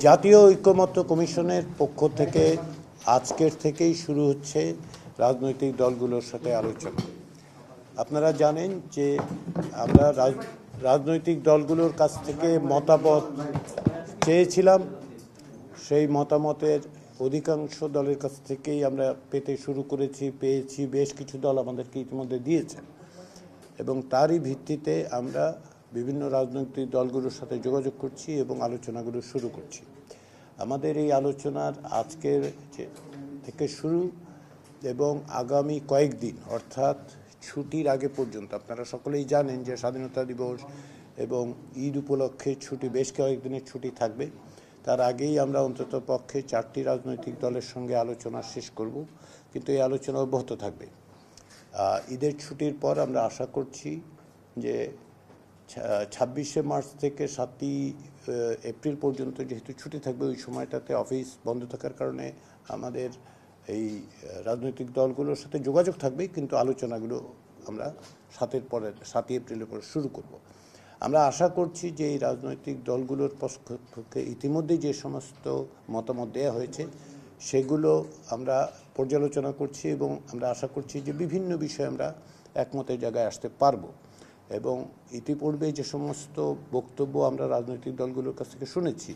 জাতীয় ঐক্যমত্য কমিশনের পক্ষ থেকে আজকের থেকেই শুরু হচ্ছে রাজনৈতিক দলগুলোর সাথে আলোচনা। আপনারা জানেন যে আমরা রাজনৈতিক দলগুলোর কাছ থেকে মতামত চেয়েছিলাম। সেই মতামতের অধিকাংশ দলের কাছ থেকেই আমরা পেতে শুরু পেয়েছি। বেশ কিছু দল আমাদেরকে ইতিমধ্যে দিয়েছেন এবং তারই ভিত্তিতে আমরা বিভিন্ন রাজনৈতিক দলগুলোর সাথে যোগাযোগ করছি এবং আলোচনাগুলো শুরু করছি। আমাদের এই আলোচনার আজকের থেকে শুরু এবং আগামী কয়েকদিন অর্থাৎ ছুটির আগে পর্যন্ত, আপনারা সকলেই জানেন যে স্বাধীনতা দিবস এবং ঈদ উপলক্ষে ছুটি, বেশ কয়েকদিনের ছুটি থাকবে। তার আগেই আমরা অন্তত পক্ষে 4টি রাজনৈতিক দলের সঙ্গে আলোচনা শেষ করব, কিন্তু এই আলোচনা অব্যাহত থাকবে। ঈদের ছুটির পর আমরা আশা করছি যে 26শে মার্চ থেকে 7ই এপ্রিল পর্যন্ত যেহেতু ছুটি থাকবে, ওই সময়টাতে অফিস বন্ধ থাকার কারণে আমাদের এই রাজনৈতিক দলগুলোর সাথে যোগাযোগ থাকবে, কিন্তু আলোচনাগুলো আমরা 7ই এপ্রিলের পর শুরু করব। আমরা আশা করছি যে এই রাজনৈতিক দলগুলোর পক্ষ থেকে ইতিমধ্যেই যে সমস্ত মতামত দেওয়া হয়েছে সেগুলো আমরা পর্যালোচনা করছি এবং আমরা আশা করছি যে বিভিন্ন বিষয়ে আমরা একমতের জায়গায় আসতে পারব। এবং ইতিপূর্বে যে সমস্ত বক্তব্য আমরা রাজনৈতিক দলগুলোর কাছ থেকে শুনেছি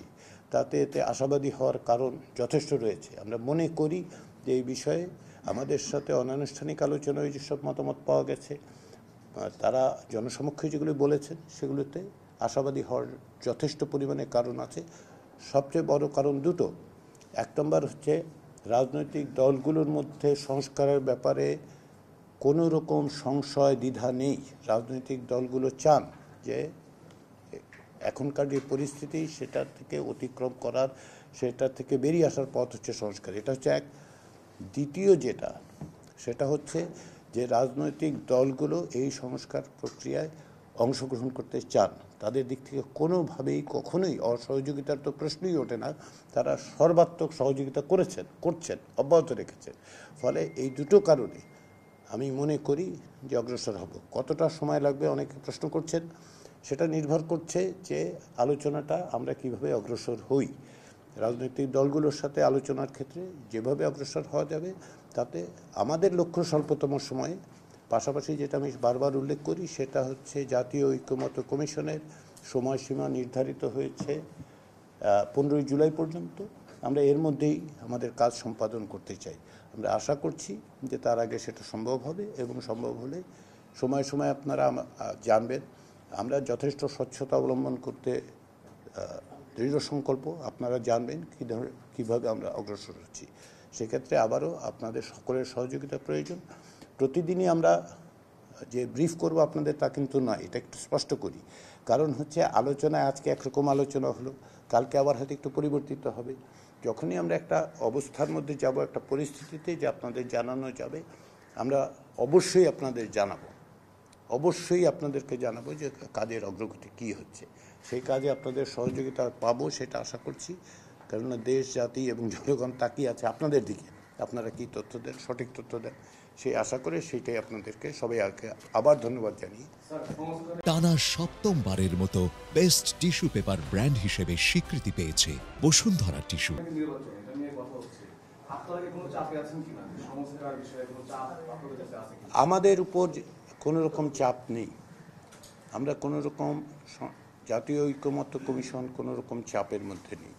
তাতে এতে আশাবাদী হওয়ার কারণ যথেষ্ট রয়েছে। আমরা মনে করি যে এই বিষয়ে আমাদের সাথে অনানুষ্ঠানিক আলোচনায় যেসব মতামত পাওয়া গেছে, তারা জনসমক্ষে যেগুলি বলেছেন সেগুলোতে আশাবাদী হওয়ার যথেষ্ট পরিমাণে কারণ আছে। সবচেয়ে বড় কারণ দুটো। এক নম্বর হচ্ছে রাজনৈতিক দলগুলোর মধ্যে সংস্কারের ব্যাপারে কোনো রকম সংশয় দ্বিধা নেই। রাজনৈতিক দলগুলো চান যে এখনকার যে পরিস্থিতি সেটা থেকে অতিক্রম করার, সেটা থেকে বেরিয়ে আসার পথ হচ্ছে সংস্কার। এটা হচ্ছে এক। দ্বিতীয় যেটা, সেটা হচ্ছে যে রাজনৈতিক দলগুলো এই সংস্কার প্রক্রিয়ায় অংশগ্রহণ করতে চান। তাদের দিক থেকে কোনোভাবেই কখনোই অসহযোগিতার তো প্রশ্নই ওঠে না। তারা সর্বাত্মক সহযোগিতা করছেন, অব্যাহত রেখেছেন। ফলে এই দুটো কারণে আমি মনে করি যে অগ্রসর হব। কতটা সময় লাগবে অনেকে প্রশ্ন করছেন, সেটা নির্ভর করছে যে আলোচনাটা আমরা কিভাবে অগ্রসর হই। রাজনৈতিক দলগুলোর সাথে আলোচনার ক্ষেত্রে যেভাবে অগ্রসর হওয়া যাবে তাতে আমাদের লক্ষ্য স্বল্পতম সময়ে, পাশাপাশি যেটা আমি বারবার উল্লেখ করি সেটা হচ্ছে জাতীয় ঐক্যমত্য কমিশনের সময়সীমা নির্ধারিত হয়েছে 15ই জুলাই পর্যন্ত। আমরা এর মধ্যেই আমাদের কাজ সম্পাদন করতে চাই। আমরা আশা করছি যে তার আগে সেটা সম্ভব হবে এবং সম্ভব হলে সময় সময় আপনারা জানবেন আমরা যথেষ্ট স্বচ্ছতা অবলম্বন করতে দৃঢ় সংকল্প। আপনারা জানবেন কীভাবে আমরা অগ্রসর হচ্ছি। সেক্ষেত্রে আবারও আপনাদের সকলের সহযোগিতা প্রয়োজন। প্রতিদিনই আমরা যে ব্রিফ করব আপনাদের তা কিন্তু নয়, এটা একটু স্পষ্ট করি। কারণ হচ্ছে আলোচনায় আজকে একরকম আলোচনা হলো, কালকে আবার হয়তো একটু পরিবর্তিত হবে। যখনই আমরা একটা অবস্থার মধ্যে যাব, একটা পরিস্থিতিতে যে আপনাদের জানানো যাবে, আমরা অবশ্যই আপনাদের জানাবো। অবশ্যই আপনাদেরকে জানাবো যে কাজের অগ্রগতি কী হচ্ছে। সেই কাজে আপনাদের সহযোগিতা পাবো সেটা আশা করছি। কেননা দেশ, জাতি এবং জনগণ তাকিয়ে আছে আপনাদের দিকে। আপনারা কি তথ্য দেন, সঠিক তথ্য দেন, সেই আশা করে সেইটাই আপনাদেরকে সবাইকে আবার ধন্যবাদ জানিয়ে টানা 7মবারের মতো বেস্ট টিস্যু পেপার ব্র্যান্ড হিসেবে স্বীকৃতি পেয়েছে বসুন্ধরা টিস্যু। আমাদের উপর কোনো রকম চাপ নেই। আমরা কোনো রকম, জাতীয় ঐক্যমত্য কমিশন কোনো রকম চাপের মধ্যে নেই।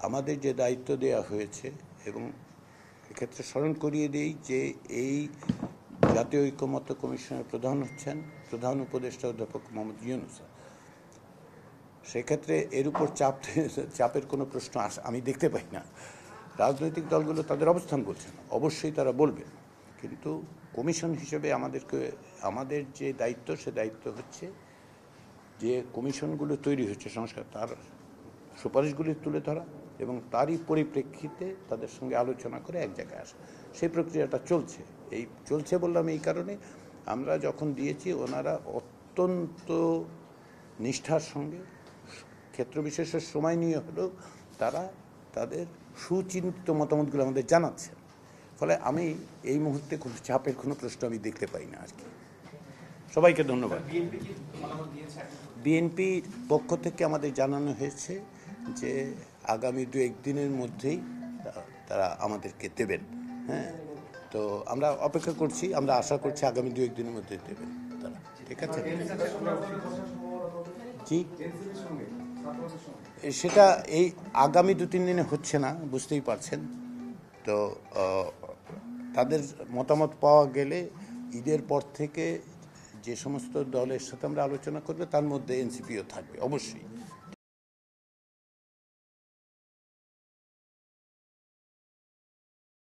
আমাদের যে দায়িত্ব দেওয়া হয়েছে, এবং এক্ষেত্রে স্মরণ করিয়ে দিই যে এই জাতীয় ঐক্যমত্য কমিশনের প্রধান হচ্ছেন প্রধান উপদেষ্টা অধ্যাপক মোহাম্মদ ইউনূস। সেক্ষেত্রে এর উপর চাপের কোনো প্রশ্ন আমি দেখতে পাই না। রাজনৈতিক দলগুলো তাদের অবস্থান বলছেন, অবশ্যই তারা বলবেন, কিন্তু কমিশন হিসেবে আমাদের যে দায়িত্ব, সে দায়িত্ব হচ্ছে যে কমিশনগুলো তৈরি হচ্ছে সংস্কার, তার সুপারিশগুলি তুলে ধরা এবং তারই পরিপ্রেক্ষিতে তাদের সঙ্গে আলোচনা করে এক জায়গায় আসা। সেই প্রক্রিয়াটা চলছে বললাম এই কারণে, আমরা যখন দিয়েছি ওনারা অত্যন্ত নিষ্ঠার সঙ্গে ক্ষেত্রবিশেষের সময় নিয়ে হলেও তারা তাদের সুচিন্তিত মতামতগুলো আমাদের জানাচ্ছেন। ফলে আমি এই মুহূর্তে কোনো চাপের কোনো প্রশ্ন আমি দেখতে পাই না আর কি। সবাইকে ধন্যবাদ। বিএনপির পক্ষ থেকে আমাদের জানানো হয়েছে যে আগামী 2-1 দিনের মধ্যেই তারা আমাদেরকে দেবেন। হ্যাঁ, তো আমরা অপেক্ষা করছি, আমরা আশা করছি আগামী 2-1 দিনের মধ্যে দেবেন তারা। ঠিক আছে? জি, সেটা এই আগামী 2-3 দিনে হচ্ছে না, বুঝতেই পারছেন। তো তাদের মতামত পাওয়া গেলে ঈদের পর থেকে যে সমস্ত দলের সাথে আমরা আলোচনা করবে তার মধ্যে এনসিপিও থাকবে অবশ্যই।